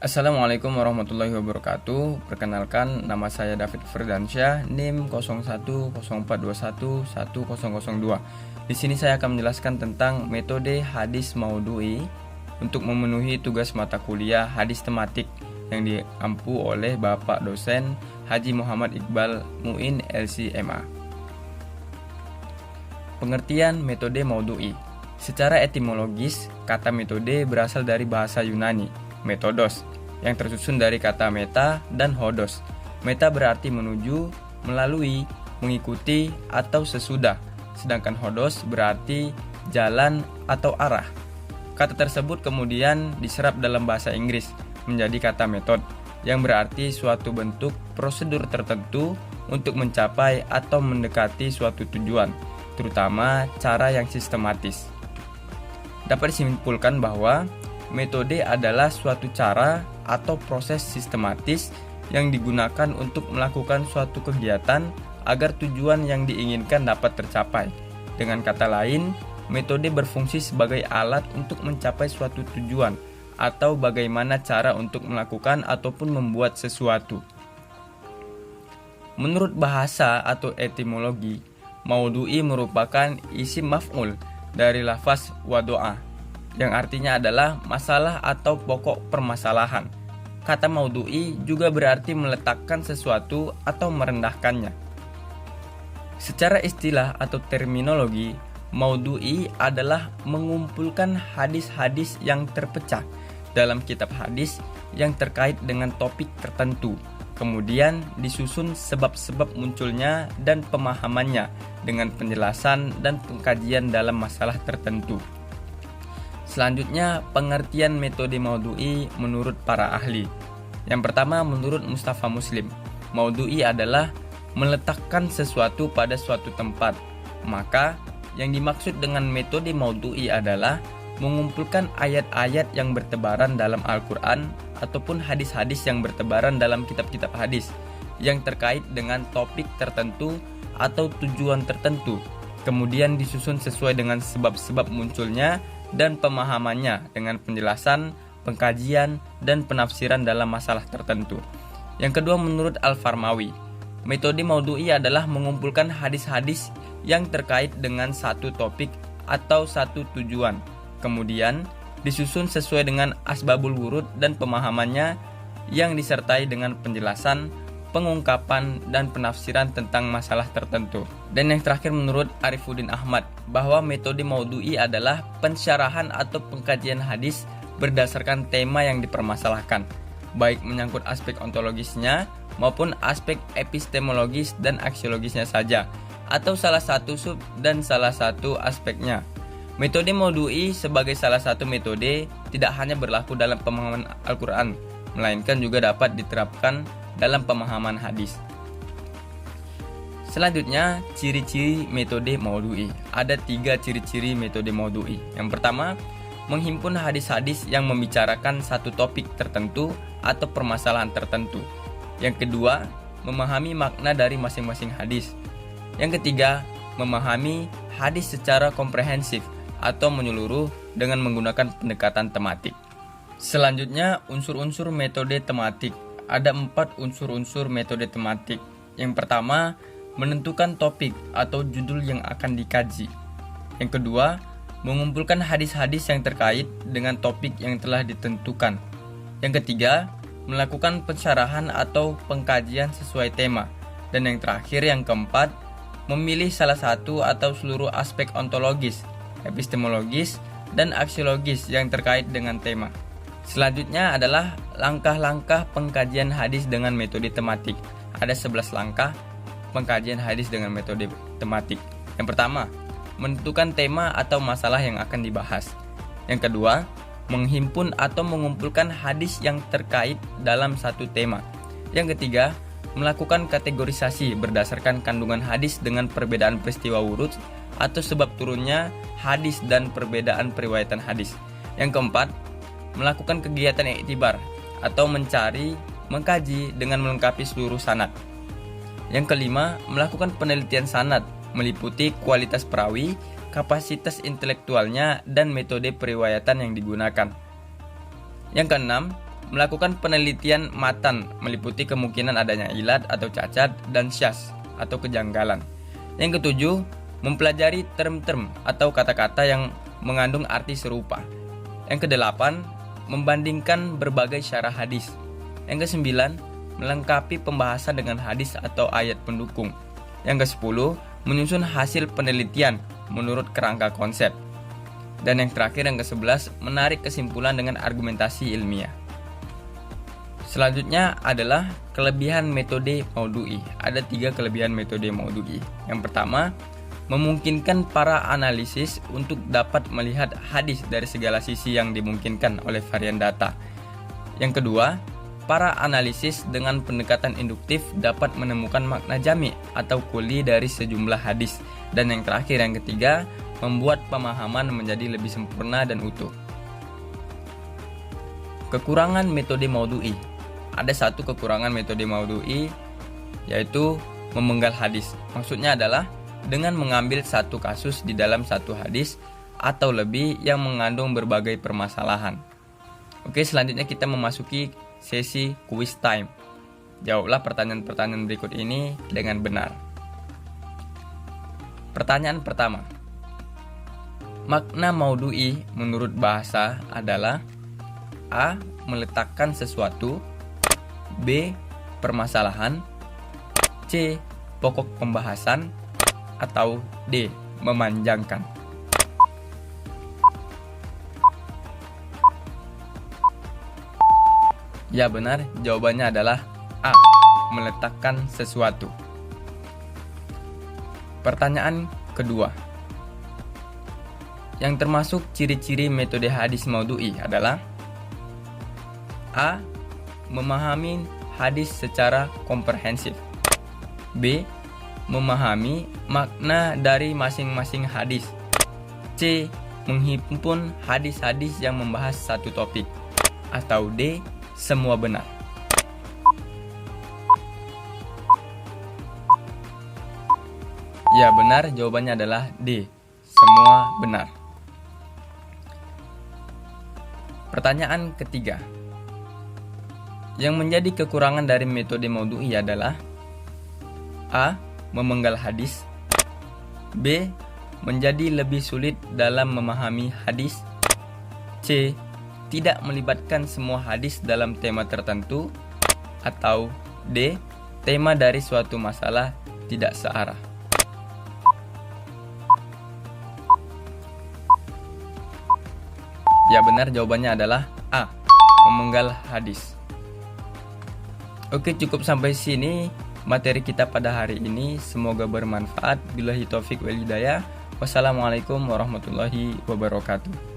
Assalamualaikum warahmatullahi wabarakatuh. Perkenalkan, nama saya David Firdansyah, NIM 0104211002. Di sini saya akan menjelaskan tentang metode hadis maudhu'i untuk memenuhi tugas mata kuliah hadis tematik yang diampu oleh Bapak dosen Haji Muhammad Iqbal Muin LC.MA. Pengertian metode maudhu'i. Secara etimologis, kata metode berasal dari bahasa Yunani, metodos, yang tersusun dari kata meta dan hodos. Meta berarti menuju, melalui, mengikuti, atau sesudah, sedangkan hodos berarti jalan atau arah. Kata tersebut kemudian diserap dalam bahasa Inggris menjadi kata method, yang berarti suatu bentuk prosedur tertentu untuk mencapai atau mendekati suatu tujuan, terutama cara yang sistematis. Dapat disimpulkan bahwa metode adalah suatu cara atau proses sistematis yang digunakan untuk melakukan suatu kegiatan agar tujuan yang diinginkan dapat tercapai. Dengan kata lain, metode berfungsi sebagai alat untuk mencapai suatu tujuan atau bagaimana cara untuk melakukan ataupun membuat sesuatu. Menurut bahasa atau etimologi, maudhu'i merupakan isim maf'ul dari lafaz wado'a, yang artinya adalah masalah atau pokok permasalahan. Kata maudhu'i juga berarti meletakkan sesuatu atau merendahkannya. Secara istilah atau terminologi, maudhu'i adalah mengumpulkan hadis-hadis yang terpecah dalam kitab hadis yang terkait dengan topik tertentu. Kemudian disusun sebab-sebab munculnya dan pemahamannya dengan penjelasan dan pengkajian dalam masalah tertentu. Selanjutnya, pengertian metode maudhu'i menurut para ahli. Yang pertama, menurut Mustafa Muslim, maudhu'i adalah meletakkan sesuatu pada suatu tempat. Maka, yang dimaksud dengan metode maudhu'i adalah mengumpulkan ayat-ayat yang bertebaran dalam Al-Quran ataupun hadis-hadis yang bertebaran dalam kitab-kitab hadis yang terkait dengan topik tertentu atau tujuan tertentu, kemudian disusun sesuai dengan sebab-sebab munculnya dan pemahamannya dengan penjelasan, pengkajian, dan penafsiran dalam masalah tertentu. Yang kedua, menurut Al-Farmawi, metode maudhu'i adalah mengumpulkan hadis-hadis yang terkait dengan satu topik atau satu tujuan, kemudian disusun sesuai dengan asbabul wurud dan pemahamannya yang disertai dengan penjelasan, pengungkapan, dan penafsiran tentang masalah tertentu. Dan yang terakhir, menurut Arifuddin Ahmad, bahwa metode maudhu'i adalah pensyarahan atau pengkajian hadis berdasarkan tema yang dipermasalahkan, baik menyangkut aspek ontologisnya maupun aspek epistemologis dan aksiologisnya saja, atau salah satu sub dan salah satu aspeknya. Metode maudhu'i sebagai salah satu metode tidak hanya berlaku dalam pemahaman Al-Quran, melainkan juga dapat diterapkan dalam pemahaman hadis. Selanjutnya, ciri-ciri metode maudhu'i. Ada 3 ciri-ciri metode maudhu'i. Yang pertama, menghimpun hadis-hadis yang membicarakan satu topik tertentu atau permasalahan tertentu. Yang kedua, memahami makna dari masing-masing hadis. Yang ketiga, memahami hadis secara komprehensif atau menyeluruh dengan menggunakan pendekatan tematik. Selanjutnya, unsur-unsur metode tematik. Ada 4 unsur-unsur metode tematik. Yang pertama, menentukan topik atau judul yang akan dikaji. Yang kedua, mengumpulkan hadis-hadis yang terkait dengan topik yang telah ditentukan. Yang ketiga, melakukan pensyarahan atau pengkajian sesuai tema. Dan yang terakhir, yang keempat, memilih salah satu atau seluruh aspek ontologis, epistemologis, dan aksiologis yang terkait dengan tema. Selanjutnya adalah langkah-langkah pengkajian hadis dengan metode tematik. Ada 11 langkah pengkajian hadis dengan metode tematik. Yang pertama, menentukan tema atau masalah yang akan dibahas. Yang kedua, menghimpun atau mengumpulkan hadis yang terkait dalam satu tema. Yang ketiga, melakukan kategorisasi berdasarkan kandungan hadis dengan perbedaan peristiwa wurud atau sebab turunnya hadis dan perbedaan periwayatan hadis. Yang keempat, melakukan kegiatan iktibar atau mencari, mengkaji dengan melengkapi seluruh sanad. Yang kelima, melakukan penelitian sanad meliputi kualitas perawi, kapasitas intelektualnya, dan metode periwayatan yang digunakan. Yang keenam, melakukan penelitian matan meliputi kemungkinan adanya ilat atau cacat dan syaz atau kejanggalan. Yang ketujuh, mempelajari term-term atau kata-kata yang mengandung arti serupa. Yang kedelapan, membandingkan berbagai syarah hadis. Yang kesembilan, melengkapi pembahasan dengan hadis atau ayat pendukung. Yang kesepuluh, menyusun hasil penelitian menurut kerangka konsep. Dan yang terakhir, yang ke-11, menarik kesimpulan dengan argumentasi ilmiah. Selanjutnya adalah kelebihan metode Maudhu'i. Ada 3 kelebihan metode Maudhu'i. Yang pertama, memungkinkan para analisis untuk dapat melihat hadis dari segala sisi yang dimungkinkan oleh varian data. Yang kedua, para analisis dengan pendekatan induktif dapat menemukan makna jami' atau kuli dari sejumlah hadis. Dan yang terakhir, yang ketiga, membuat pemahaman menjadi lebih sempurna dan utuh. Kekurangan metode Maudhu'i. Ada satu kekurangan metode Maudhu'i, yaitu memenggal hadis. Maksudnya adalah dengan mengambil satu kasus di dalam satu hadis atau lebih yang mengandung berbagai permasalahan. Oke, selanjutnya kita memasuki sesi quiz time. Jawablah pertanyaan-pertanyaan berikut ini dengan benar. Pertanyaan pertama. Makna Maudhu'i menurut bahasa adalah A. Meletakkan sesuatu, B. Permasalahan, C. Pokok pembahasan, atau D. Memanjangkan. Ya benar, jawabannya adalah A. Meletakkan sesuatu. Pertanyaan kedua. Yang termasuk ciri-ciri metode hadis Maudhu'i adalah A. Memahami hadis secara komprehensif, B. Memahami makna dari masing-masing hadis, C. Menghimpun hadis-hadis yang membahas satu topik, atau D. Semua benar. Ya benar, jawabannya adalah D. Semua benar. Pertanyaan ketiga. Yang menjadi kekurangan dari metode Maudhu'i adalah A. Memenggal hadis, B. Menjadi lebih sulit dalam memahami hadis, C. Tidak melibatkan semua hadis dalam tema tertentu, atau D. Tema dari suatu masalah tidak searah. Ya benar, jawabannya adalah A. Memenggal hadis. Oke, cukup sampai sini materi kita pada hari ini. Semoga bermanfaat. Billahi taufik wal hidayah. Wassalamualaikum warahmatullahi wabarakatuh.